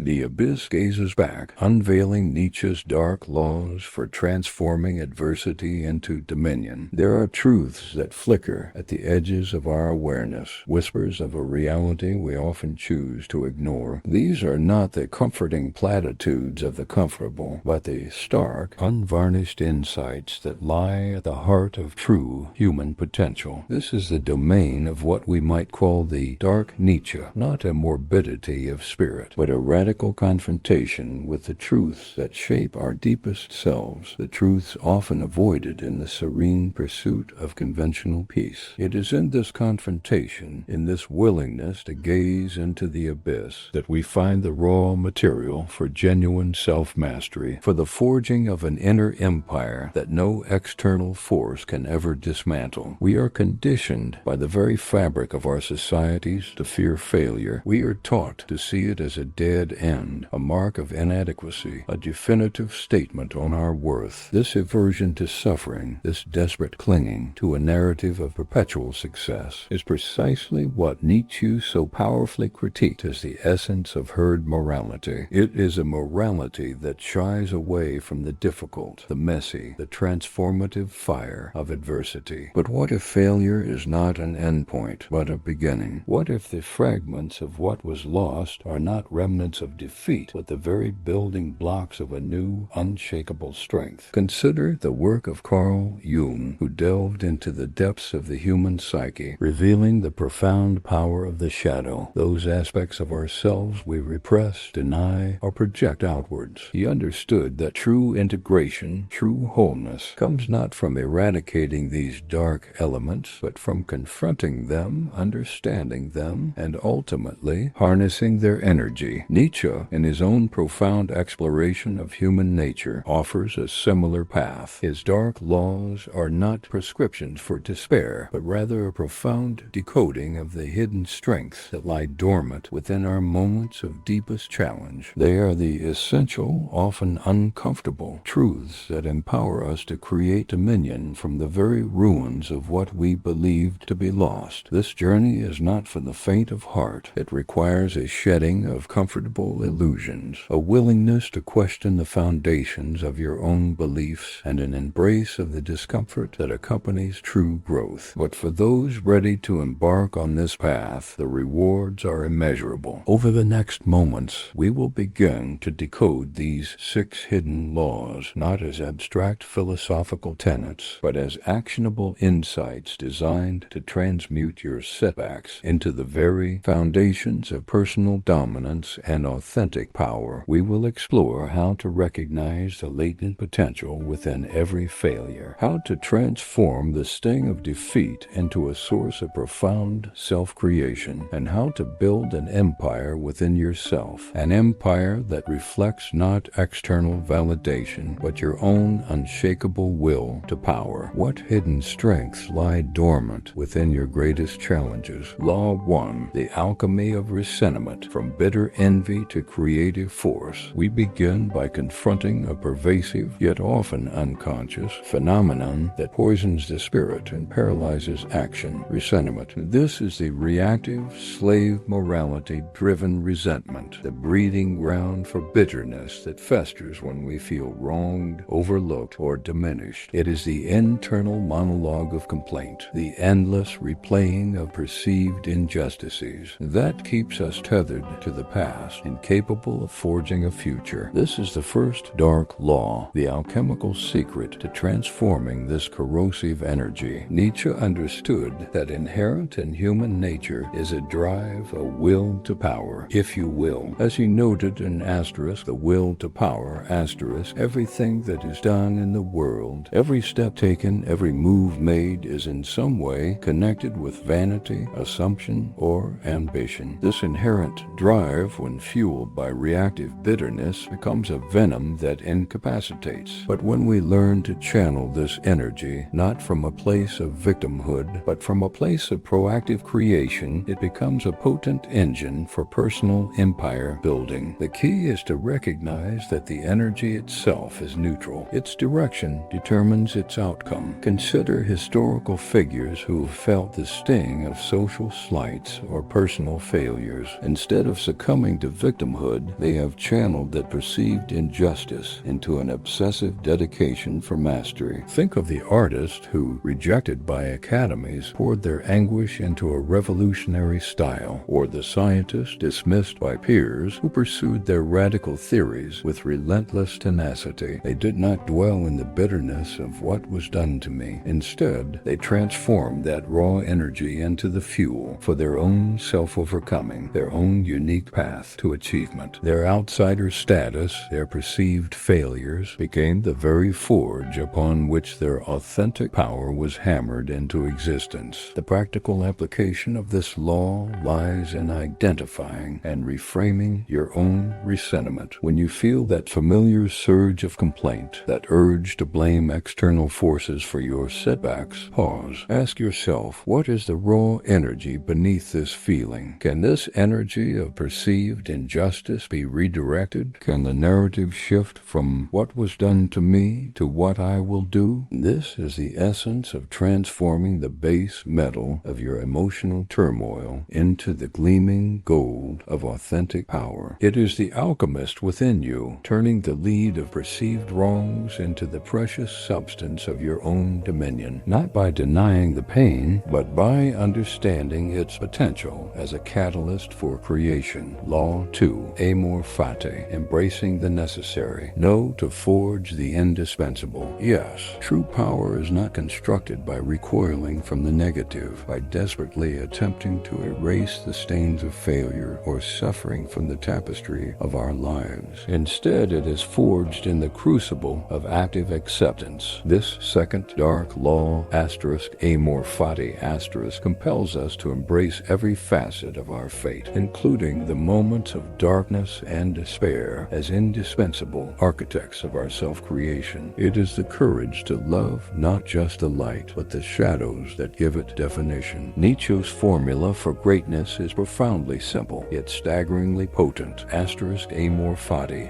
The Abyss gazes back, unveiling Nietzsche's dark laws for transforming adversity into dominion. There are truths that flicker at the edges of our awareness, whispers of a reality we often choose to ignore. These are not the comforting platitudes of the comfortable, but the stark, unvarnished insights that lie at the heart of true human potential. This is the domain of what we might call the Dark Nietzsche, not a morbidity of spirit, but a radical confrontation with the truths that shape our deepest selves, the truths often avoided in the serene pursuit of conventional peace. It is in this confrontation, in this willingness to gaze into the abyss, that we find the raw material for genuine self-mastery, for the forging of an inner empire that no external force can ever dismantle. We are conditioned by the very fabric of our societies to fear failure. We are taught to see it as a dead end, a mark of inadequacy, a definitive statement on our worth. This aversion to suffering, this desperate clinging to a narrative of perpetual success, is precisely what Nietzsche so powerfully critiqued as the essence of herd morality. It is a morality that shies away from the difficult, the messy, the transformative fire of adversity. But what if failure is not an endpoint, but a beginning? What if the fragments of what was lost are not remnants of defeat, but the very building blocks of a new, unshakable strength? Consider the work of Carl Jung, who delved into the depths of the human psyche, revealing the profound power of the shadow, those aspects of ourselves we repress, deny, or project outwards. He understood that true integration, true wholeness, comes not from eradicating these dark elements, but from confronting them, understanding them, and ultimately harnessing their energy. Nietzsche, in his own profound exploration of human nature, offers a similar path. His dark laws are not prescriptions for despair, but rather a profound decoding of the hidden strengths that lie dormant within our moments of deepest challenge. They are the essential, often uncomfortable, truths that empower us to create dominion from the very ruins of what we believed to be lost. This journey is not for the faint of heart. It requires a shedding of comfortable illusions, a willingness to question the foundations of your own beliefs, and an embrace of the discomfort that accompanies true growth. But for those ready to embark on this path, the rewards are immeasurable. Over the next moments, we will begin to decode these 6 hidden laws, not as abstract philosophical tenets, but as actionable insights designed to transmute your setbacks into the very foundations of personal dominance and authentic power. We will explore how to recognize the latent potential within every failure, how to transform the sting of defeat into a source of profound self-creation, and how to build an empire within yourself, an empire that reflects not external validation, but your own unshakable will to power. What hidden strengths lie dormant within your greatest challenges? Law 1. The Alchemy of Ressentiment. From bitter envy to creative force, we begin by confronting a pervasive, yet often unconscious, phenomenon that poisons the spirit and paralyzes action: resentment. This is the reactive, slave morality-driven resentment, the breeding ground for bitterness that festers when we feel wronged, overlooked, or diminished. It is the internal monologue of complaint, the endless replaying of perceived injustices, that keeps us tethered to the past, incapable of forging a future. This is the first dark law, the alchemical secret to transforming this corrosive energy. Nietzsche understood that inherent in human nature is a drive, a will to power, if you will. As he noted in asterisk, the will to power, asterisk, everything that is done in the world, every step taken, every move made is in some way connected with vanity, assumption, or ambition. This inherent drive, when fueled by reactive bitterness, becomes a venom that incapacitates. But when we learn to channel this energy, not from a place of victimhood, but from a place of proactive creation, it becomes a potent engine for personal empire building. The key is to recognize that the energy itself is neutral. Its direction determines its outcome. Consider historical figures who have felt the sting of social slights or personal failures. Instead of succumbing to victimhood, victimhood, they have channeled that perceived injustice into an obsessive dedication for mastery. Think of the artist who, rejected by academies, poured their anguish into a revolutionary style, or the scientist dismissed by peers who pursued their radical theories with relentless tenacity. They did not dwell in the bitterness of what was done to me. Instead, they transformed that raw energy into the fuel for their own self-overcoming, their own unique path to achievement. Their outsider status, their perceived failures, became the very forge upon which their authentic power was hammered into existence. The practical application of this law lies in identifying and reframing your own resentment. When you feel that familiar surge of complaint, that urge to blame external forces for your setbacks, pause. Ask yourself, what is the raw energy beneath this feeling? Can this energy of perceived injustice be redirected? Can the narrative shift from what was done to me to what I will do? This is the essence of transforming the base metal of your emotional turmoil into the gleaming gold of authentic power. It is the alchemist within you, turning the lead of perceived wrongs into the precious substance of your own dominion, not by denying the pain, but by understanding its potential as a catalyst for creation. Law 2, Amor Fati, embracing the necessary. Know to forge the indispensable. Yes, true power is not constructed by recoiling from the negative, by desperately attempting to erase the stains of failure or suffering from the tapestry of our lives. Instead, it is forged in the crucible of active acceptance. This second dark law, Amor Fati, compels us to embrace every facet of our fate, including the moments of darkness and despair, as indispensable architects of our self-creation. It is the courage to love not just the light, but the shadows that give it definition. Nietzsche's formula for greatness is profoundly simple, yet staggeringly potent. Amor Fati,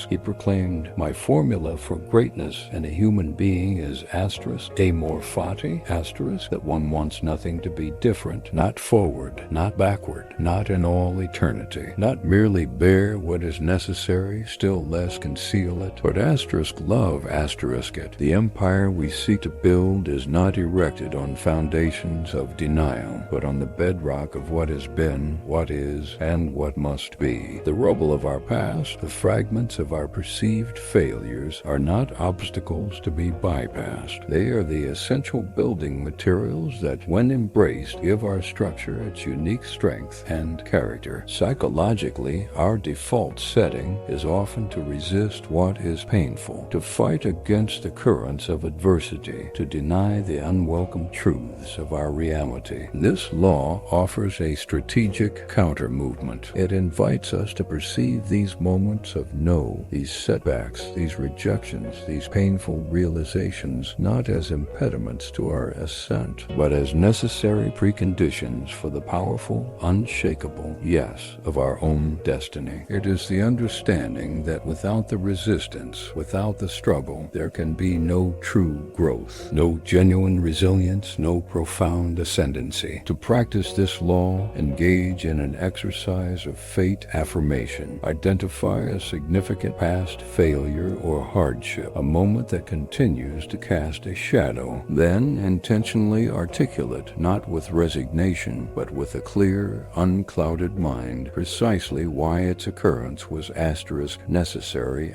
He proclaimed, "My formula for greatness in a human being is Amor Fati, that one wants nothing to be different, not forward, not backward, not in all eternity, not merely bear what is necessary, still less conceal it, but love it. The empire we seek to build is not erected on foundations of denial, but on the bedrock of what has been, what is, and what must be. The rubble of our past, the fragments of our perceived failures, are not obstacles to be bypassed. They are the essential building materials that, when embraced, give our structure its unique strength and character. Psychologically, our default setting is often to resist what is painful, to fight against the currents of adversity, to deny the unwelcome truths of our reality. This law offers a strategic counter-movement. It invites us to perceive these moments of no, these setbacks, these rejections, these painful realizations, not as impediments to our ascent, but as necessary preconditions for the powerful, unshakable yes of our own destiny. It is the understanding that without the resistance, without the struggle, there can be no true growth, no genuine resilience, no profound ascendancy. To practice this law, engage in an exercise of fate affirmation. Identify a significant past failure or hardship, a moment that continues to cast a shadow. Then intentionally articulate, not with resignation, but with a clear, unclouded mind, precisely why its occurrence was necessary.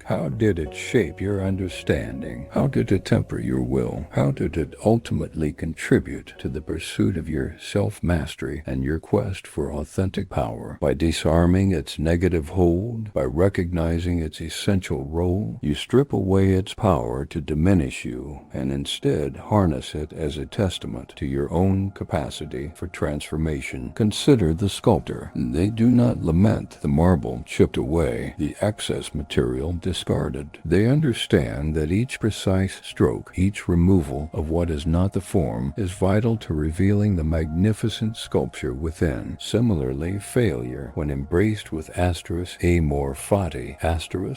How did it shape your understanding? How did it temper your will? How did it ultimately contribute to the pursuit of your self-mastery and your quest for authentic power? By disarming its negative hold, by recognizing its essential role, you strip away its power to diminish you and instead harness it as a testament to your own capacity for transformation. Consider the sculptor. They do not lament the marble chipped away, the excess material discarded. They understand that each precise stroke, each removal of what is not the form, is vital to revealing the magnificent sculpture within. Similarly, failure, when embraced with Amor Fati,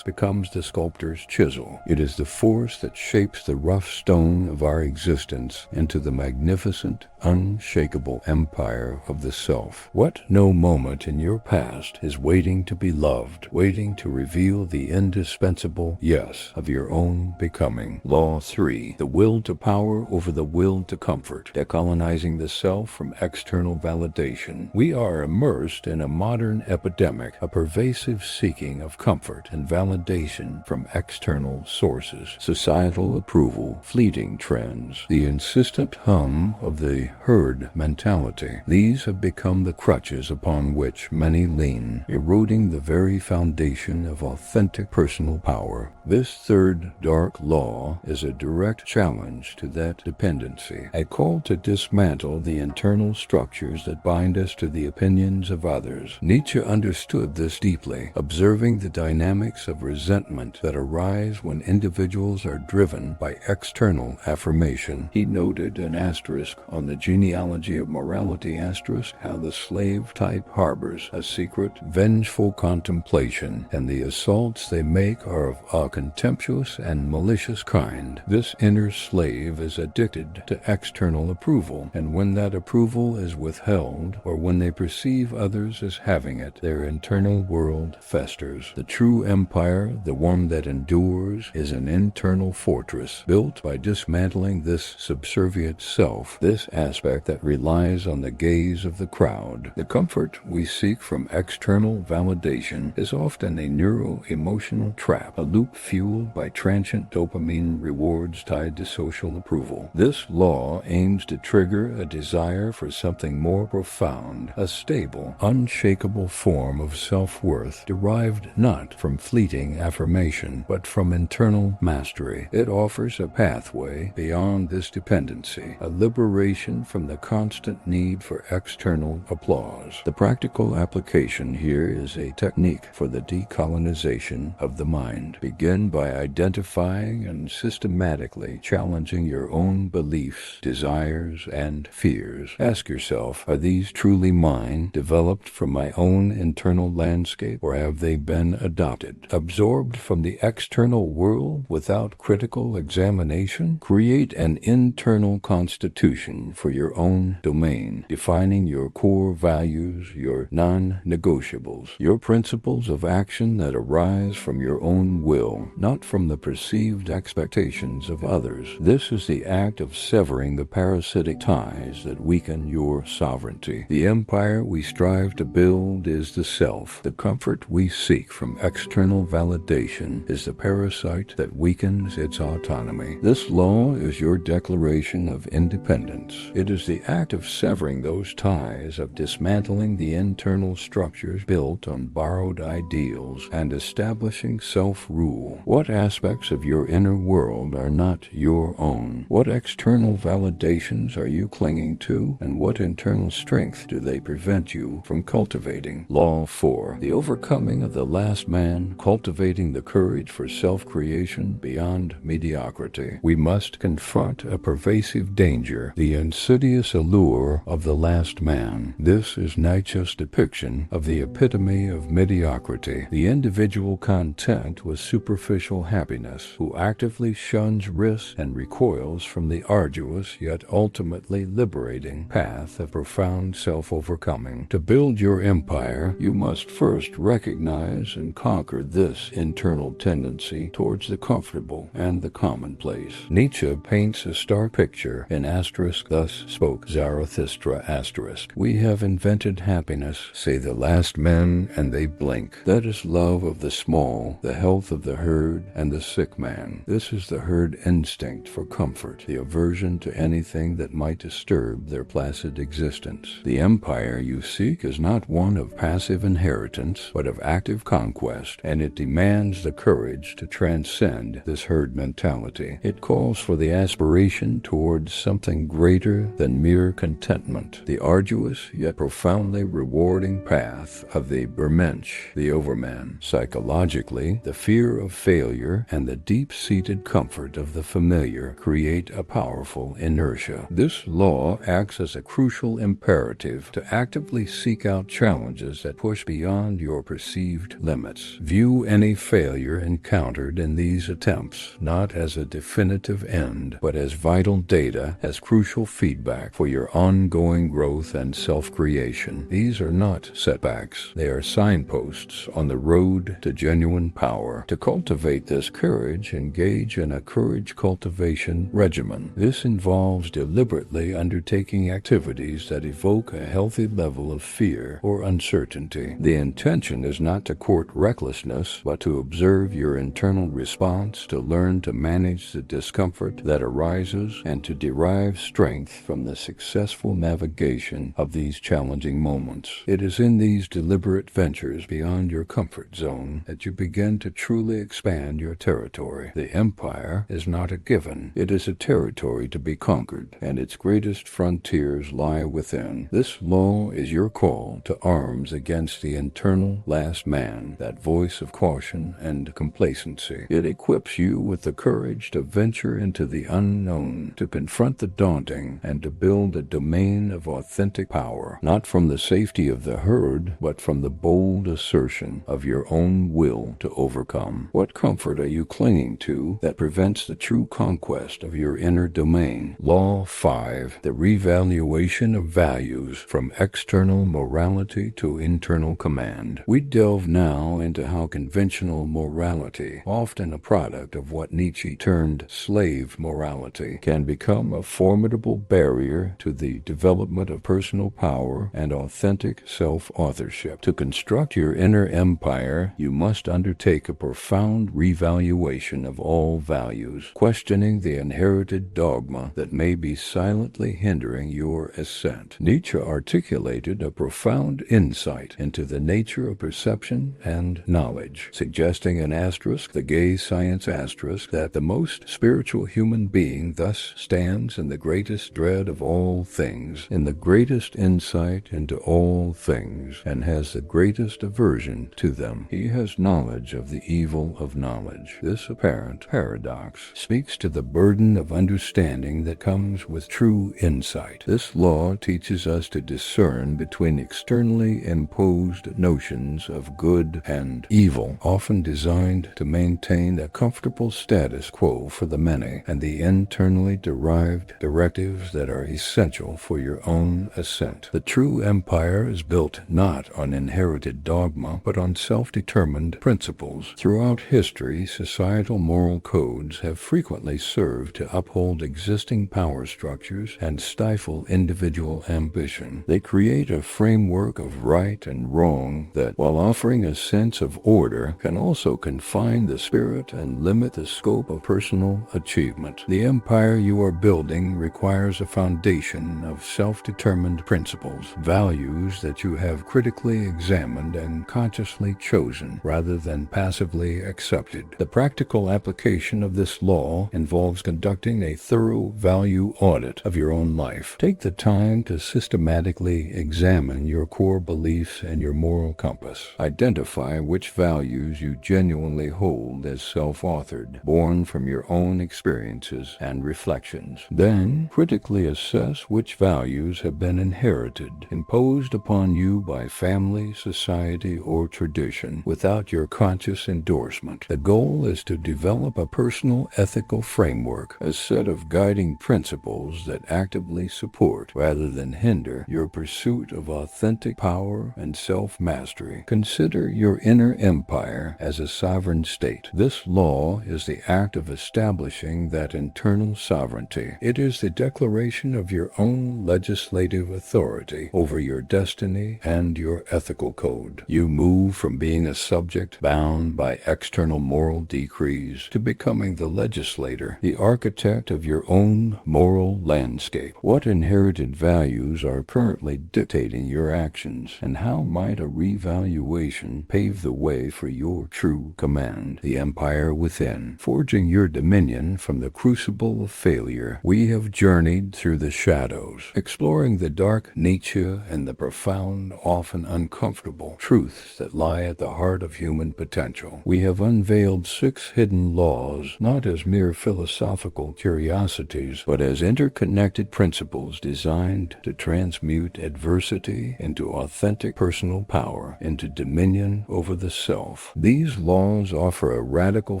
becomes the sculptor's chisel. It is the force that shapes the rough stone of our existence into the magnificent, unshakable empire of the self. What no moment in your past is waiting to be loved, waiting to reveal the indispensable yes of your own becoming. Law 3. The will to power over the will to comfort, decolonizing the self from external validation. We are immersed in a modern epidemic, a pervasive seeking of comfort and validation from external sources. Societal approval, fleeting trends, the insistent hum of the herd mentality. These have become the crutches upon which many lean, eroding the very foundation of authentic personal power. This third dark law is a direct challenge to that dependency, a call to dismantle the internal structures that bind us to the opinions of others. Nietzsche understood this deeply, observing the dynamics of resentment that arise when individuals are driven by external affirmation. He noted an asterisk on the genealogy of morality asterisk how the slave type harbors a secret, vengeful contemplation, and the assaults they make are of a contemptuous and malicious kind. This inner slave is addicted to external approval, and when that approval is withheld, or when they perceive others as having it, their internal world festers. The true empire, the one that endures, is an internal fortress, built by dismantling this subservient self, this aspect that relies on the gaze of the crowd. The comfort we seek from external validation is often a neuro-emotional trap, a loop fueled by transient dopamine rewards tied to social approval. This law aims to trigger a desire for something more profound, a stable, unshakable form of self-worth derived not from fleeting affirmation, but from internal mastery. It offers a pathway beyond this dependency, a liberation from the constant need for external applause. The practical application here is a technique for the decolonization of the mind. Begin by identifying and systematically challenging your own beliefs, desires, and fears. Ask yourself, are these truly mine, developed from my own internal landscape, or have they been adopted, absorbed from the external world without critical examination? Create an internal constitution for your own domain, defining your core values, your non-negotiables, your principles of action that arise from your own will, not from the perceived expectations of others. This is the act of severing the parasitic ties that weaken your sovereignty. The empire we strive to build is the self. The comfort we seek from external validation is the parasite that weakens its autonomy. This law is your declaration of independence. It is the act of severing those ties, of dismantling the internal structures built on borrowed ideals and establishing self-rule. What aspects of your inner world are not your own? What external validations are you clinging to, and what internal strength do they prevent you from cultivating? Law 4. The overcoming of the last man, cultivating the courage for self-creation beyond mediocrity. We must confront a pervasive danger, the insidious allure of the last man. This is Nietzsche's depiction of the epitome of mediocrity, the individual content with superficial happiness, who actively shuns risk and recoils from the arduous yet ultimately liberating path of profound self-overcoming. To build your empire, you must first recognize and conquer this internal tendency towards the comfortable and the commonplace. Nietzsche paints a stark picture in asterisk, thus spoke Zarathustra asterisk. We have invented happiness, say the last men, and they blink. That is love of the small, the health of the herd, and the sick man. This is the herd instinct for comfort, the aversion to anything that might disturb their placid existence. The empire you seek is not one of passive inheritance, but of active conquest, and it demands the courage to transcend this herd mentality. It calls for the aspiration towards something greater than mere contentment, the arduous yet profoundly rewarding path of the Bermensch, the overman. Psychologically, the fear of failure and the deep-seated comfort of the familiar create a powerful inertia. This law acts as a crucial imperative to actively seek out challenges that push beyond your perceived limits. View any failure encountered in these attempts not as a definitive end, but as vital data, as crucial feedback for your ongoing growth and self-creation. These are not setbacks. They are signposts on the road to genuine power. To cultivate this courage, engage in a courage cultivation regimen. This involves deliberately undertaking activities that evoke a healthy level of fear or uncertainty. The intention is not to court recklessness, but to observe your internal response, to learn to manage the discomfort that arises, and to derive strength from the successful navigation of these challenging moments. It is in these deliberate ventures beyond your comfort zone that you begin to truly expand your territory. The empire is not a given. It is a territory to be conquered, and its greatest frontiers lie within. This law is your call to arms against the internal last man, that voice of caution and complacency. It equips you with the courage to venture into the unknown, to confront the daunting, and to build a domain of authentic power, not from the safety of the herd, but from the bold assertion of your own will to overcome. What comfort are you clinging to that prevents the true conquest of your inner domain? Law 5, the revaluation of values from external morality to internal command. We delve now into how conventional morality, often a product of what Nietzsche termed slave morality, can become a formidable barrier to the development of personal power and authentic self-authorship. To construct your inner empire, you must undertake a profound revaluation of all values, questioning the inherited dogma that may be silently hindering your ascent. Nietzsche articulated a profound insight into the nature of perception and knowledge, suggesting an asterisk, the gay science asterisk, that the most spiritual human being thus stands in the greatest dread of all things, in the greatest insight into all things, and has the greatest aversion to them. He has knowledge of the evil of knowledge. This apparent paradox speaks to the burden of understanding that comes with true insight. This law teaches us to discern between externally imposed notions of good and evil, often designed to maintain a comfortable status quo for the many, and the internally derived directives that are essential for your own ascent. The true empire is built not on inherited dogma, but on self-determined principles. Throughout history, societal moral codes have frequently served to uphold existing power structures and stifle individual ambition. They create a framework of right and wrong that, while offering a sense of order, can also confine the spirit and limit the scope of personal achievement. The empire you are building requires a foundation of self-determined principles, values that you have critically examined and consciously chosen, rather than passively accepted. The practical application of this law involves conducting a thorough value audit of your own life. Take the time to systematically examine your core beliefs and your moral compass. Identify which values you genuinely hold as self-authored, born from your own experiences and reflections. Then, critically assess which values have been inherited, imposed upon you by family, society, or tradition, without your conscious endorsement. The goal is to develop a personal ethical framework, a set of guiding principles that actively support, rather than hinder, your pursuit of authentic power and self-mastery. Consider your inner empire as a sovereign state. This law is the act of establishing that internal sovereignty. It is the declaration of your own legislative authority over your destiny and your ethical code. You move from being a subject bound by external moral decrees to becoming the legislator, the architect of your own moral landscape. What inherited values are currently dictating your actions, and how might a revaluation pave the way for your true command, the empire within? Forging your dominion from the crucible of failure, we have journeyed through the shadows, exploring the dark Nietzsche and the profound, often uncomfortable truths that lie at the heart of human potential. We have unveiled 6 hidden laws, not as mere philosophical curiosities, but as interconnected principles designed to transmute adversity into authentic personal power, into dominion over the self. These laws offer a radical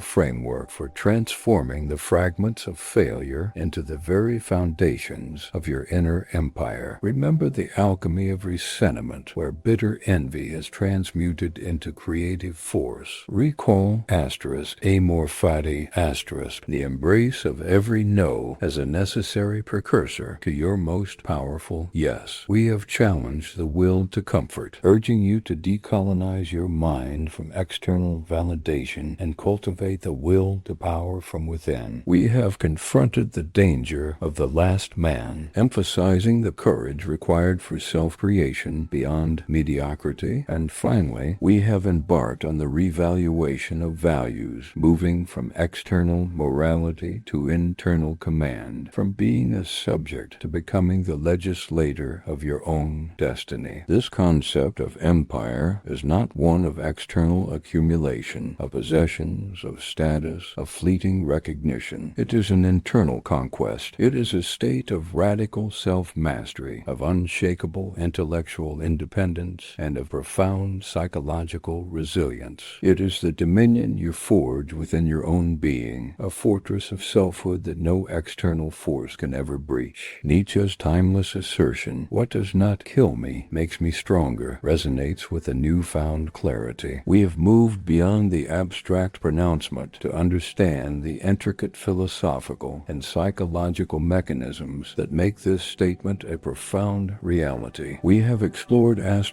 framework for transforming the fragments of failure into the very foundations of your inner empire. Remember the alchemy of ressentiment, where bitter envy is transmuted into creative force. Recall Amor Fati the embrace of every no as a necessary precursor to your most powerful yes. We have challenged the will to comfort, urging you to decolonize your mind from external validation and cultivate the will to power from within. We have confronted the danger of the last man, emphasizing the courage required for self-creation beyond mediocrity. And finally, we have embarked on the revaluation of values, moving from external morality to internal command, from being a subject to becoming the legislator of your own destiny. This concept of empire is not one of external accumulation, of possessions, of status, of fleeting recognition. It is an internal conquest. It is a state of radical self-mastery, of unshakable intellectual independence, and of profound psychological resilience. It is the dominion you forge within your own being, a fortress of selfhood that no external force can ever breach. Nietzsche's timeless assertion, "What does not kill me makes me stronger," resonates with a newfound clarity. We have moved beyond the abstract pronouncement to understand the intricate philosophical and psychological mechanisms that make this statement a profound reality. We have explored how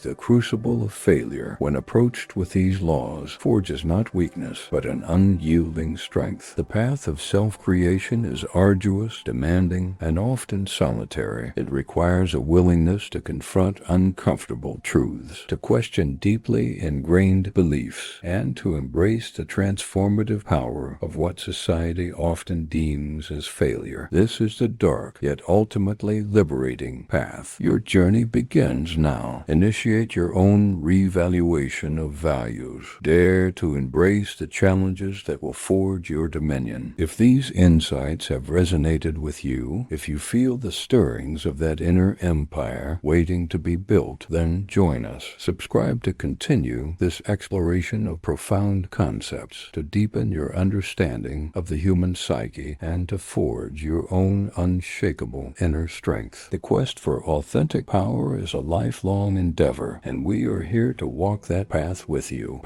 the crucible of failure, when approached with these laws, forges not weakness, but an unyielding strength. The path of self-creation is arduous, demanding, and often solitary. It requires a willingness to confront uncomfortable truths, to question deeply ingrained beliefs, and to embrace the transformative power of what society often deems as failure. This is the dark, yet ultimately liberating path. Your journey begins now. Initiate your own revaluation of values. Dare to embrace the challenges that will forge your dominion. If these insights have resonated with you, if you feel the stirrings of that inner empire waiting to be built, then join us. Subscribe to continue this exploration of profound concepts, to deepen your understanding of the human psyche, and to forge your own unshakable inner strength. The quest for authentic power is a lifelong endeavor, and we are here to walk that path with you.